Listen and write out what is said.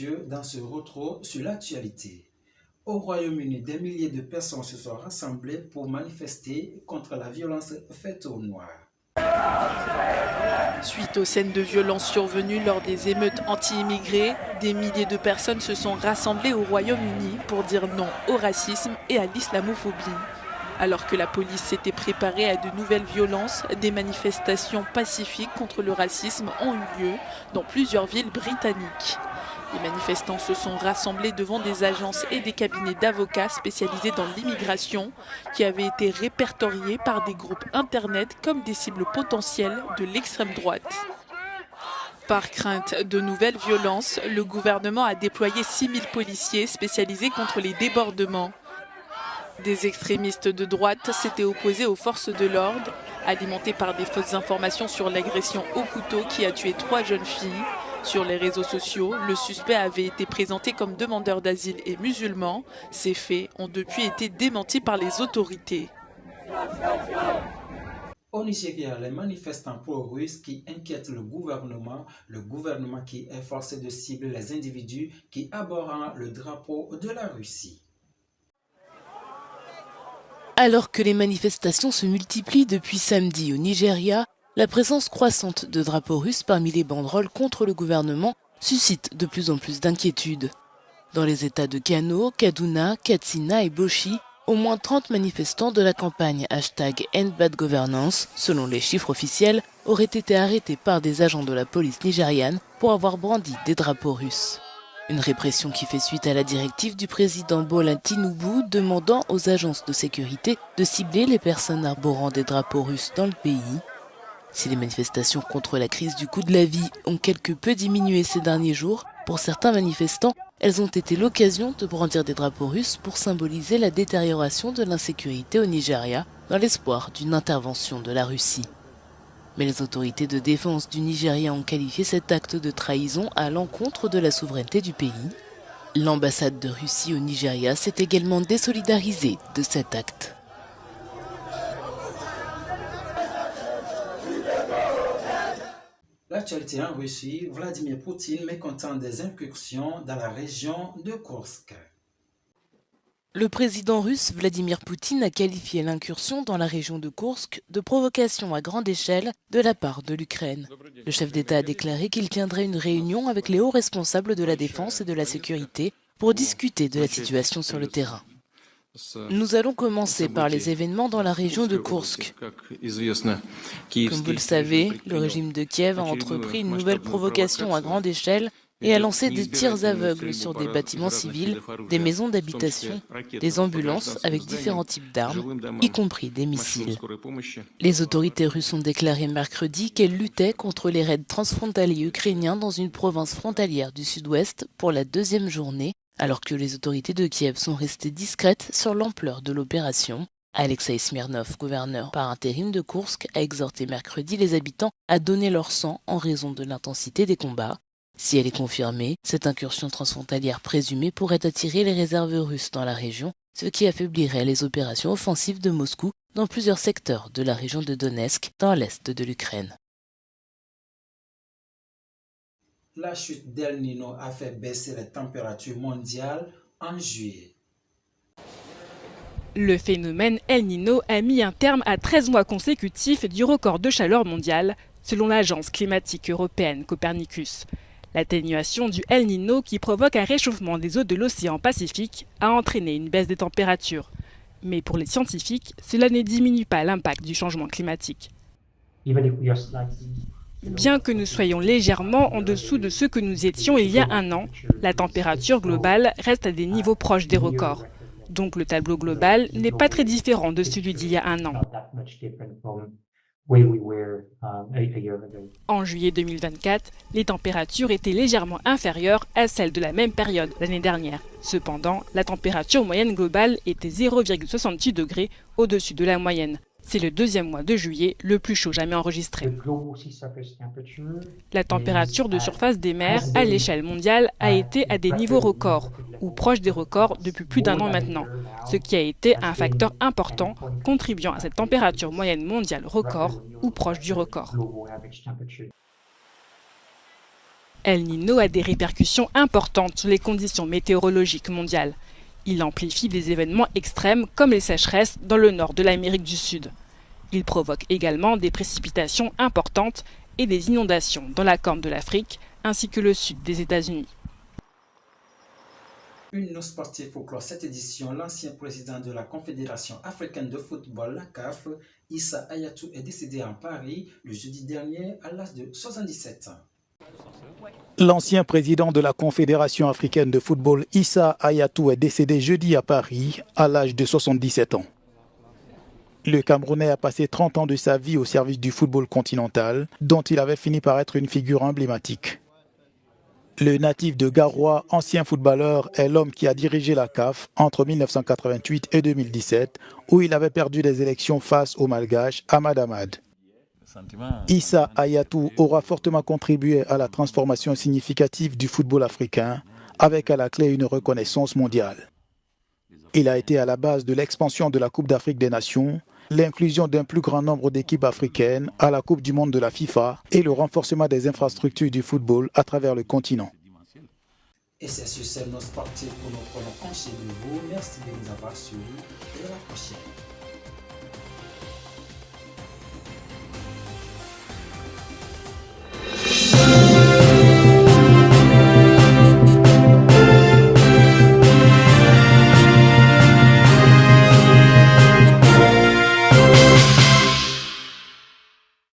Mathieu dans ce retour sur l'actualité. Au Royaume-Uni, des milliers de personnes se sont rassemblées pour manifester contre la violence faite aux Noirs. Suite aux scènes de violence survenues lors des émeutes anti-immigrés, des milliers de personnes se sont rassemblées au Royaume-Uni pour dire non au racisme et à l'islamophobie. Alors que la police s'était préparée à de nouvelles violences, des manifestations pacifiques contre le racisme ont eu lieu dans plusieurs villes britanniques. Les manifestants se sont rassemblés devant des agences et des cabinets d'avocats spécialisés dans l'immigration qui avaient été répertoriés par des groupes internet comme des cibles potentielles de l'extrême droite. Par crainte de nouvelles violences, le gouvernement a déployé 6000 policiers spécialisés contre les débordements. Des extrémistes de droite s'étaient opposés aux forces de l'ordre, alimentés par des fausses informations sur l'agression au couteau qui a tué 3 jeunes filles. Sur les réseaux sociaux, le suspect avait été présenté comme demandeur d'asile et musulman. Ces faits ont depuis été démentis par les autorités. Au Nigeria, les manifestants pro-russes qui inquiètent le gouvernement qui est forcé de cibler les individus qui abhorrent le drapeau de la Russie. Alors que les manifestations se multiplient depuis samedi au Nigeria, la présence croissante de drapeaux russes parmi les banderoles contre le gouvernement suscite de plus en plus d'inquiétudes. Dans les États de Kano, Kaduna, Katsina et Bochi, au moins 30 manifestants de la campagne #EndBadGovernance, selon les chiffres officiels, auraient été arrêtés par des agents de la police nigériane pour avoir brandi des drapeaux russes. Une répression qui fait suite à la directive du président Bola Tinubu demandant aux agences de sécurité de cibler les personnes arborant des drapeaux russes dans le pays. Si les manifestations contre la crise du coût de la vie ont quelque peu diminué ces derniers jours, pour certains manifestants, elles ont été l'occasion de brandir des drapeaux russes pour symboliser la détérioration de l'insécurité au Nigeria dans l'espoir d'une intervention de la Russie. Mais les autorités de défense du Nigeria ont qualifié cet acte de trahison à l'encontre de la souveraineté du pays. L'ambassade de Russie au Nigeria s'est également désolidarisée de cet acte. L'actualité en Russie, Vladimir Poutine mécontent des incursions dans la région de Kursk. Le président russe Vladimir Poutine a qualifié l'incursion dans la région de Kursk de provocation à grande échelle de la part de l'Ukraine. Le chef d'État a déclaré qu'il tiendrait une réunion avec les hauts responsables de la défense et de la sécurité pour discuter de la situation sur le terrain. Nous allons commencer par les événements dans la région de Kursk. Comme vous le savez, le régime de Kiev a entrepris une nouvelle provocation à grande échelle et a lancé des tirs aveugles sur des bâtiments civils, des maisons d'habitation, des ambulances avec différents types d'armes, y compris des missiles. Les autorités russes ont déclaré mercredi qu'elles luttaient contre les raids transfrontaliers ukrainiens dans une province frontalière du sud-ouest pour la 2e journée, alors que les autorités de Kiev sont restées discrètes sur l'ampleur de l'opération. Alexei Smirnov, gouverneur par intérim de Kursk, a exhorté mercredi les habitants à donner leur sang en raison de l'intensité des combats. Si elle est confirmée, cette incursion transfrontalière présumée pourrait attirer les réserves russes dans la région, ce qui affaiblirait les opérations offensives de Moscou dans plusieurs secteurs de la région de Donetsk, dans l'est de l'Ukraine. La chute d'El Niño a fait baisser les températures mondiales en juillet. Le phénomène El Niño a mis un terme à 13 mois consécutifs du record de chaleur mondiale, selon l'agence climatique européenne Copernicus. L'atténuation du El Niño, qui provoque un réchauffement des eaux de l'océan Pacifique, a entraîné une baisse des températures. Mais pour les scientifiques, cela ne diminue pas l'impact du changement climatique. Bien que nous soyons légèrement en dessous de ce que nous étions il y a un an, la température globale reste à des niveaux proches des records. Donc le tableau global n'est pas très différent de celui d'il y a un an. En juillet 2024, les températures étaient légèrement inférieures à celles de la même période l'année dernière. Cependant, la température moyenne globale était 0,68 degrés au-dessus de la moyenne. C'est le 2e mois de juillet, le plus chaud jamais enregistré. La température de surface des mers à l'échelle mondiale a été à des niveaux records, ou proches des records depuis plus d'1 an maintenant, ce qui a été un facteur important contribuant à cette température moyenne mondiale record ou proche du record. El Niño a des répercussions importantes sur les conditions météorologiques mondiales. Il amplifie des événements extrêmes comme les sécheresses dans le nord de l'Amérique du Sud. Il provoque également des précipitations importantes et des inondations dans la Corne de l'Afrique ainsi que le sud des États-Unis. Une note sportive pour clore cette édition, l'ancien président de la Confédération africaine de football, la CAF, Issa Hayatou, est décédé en Paris le jeudi dernier à l'âge de 77 ans. L'ancien président de la Confédération africaine de football, Issa Hayatou, est décédé jeudi à Paris à l'âge de 77 ans. Le Camerounais a passé 30 ans de sa vie au service du football continental, dont il avait fini par être une figure emblématique. Le natif de Garoua, ancien footballeur, est l'homme qui a dirigé la CAF entre 1988 et 2017, où il avait perdu les élections face au Malgache Ahmad Ahmad. Issa Hayatou aura fortement contribué à la transformation significative du football africain, avec à la clé une reconnaissance mondiale. Il a été à la base de l'expansion de la Coupe d'Afrique des Nations, l'inclusion d'un plus grand nombre d'équipes africaines à la Coupe du monde de la FIFA et le renforcement des infrastructures du football à travers le continent. Et c'est sur ces notes sportives que nous prenons congé de vous. Merci de nous avoir suivis et à la prochaine.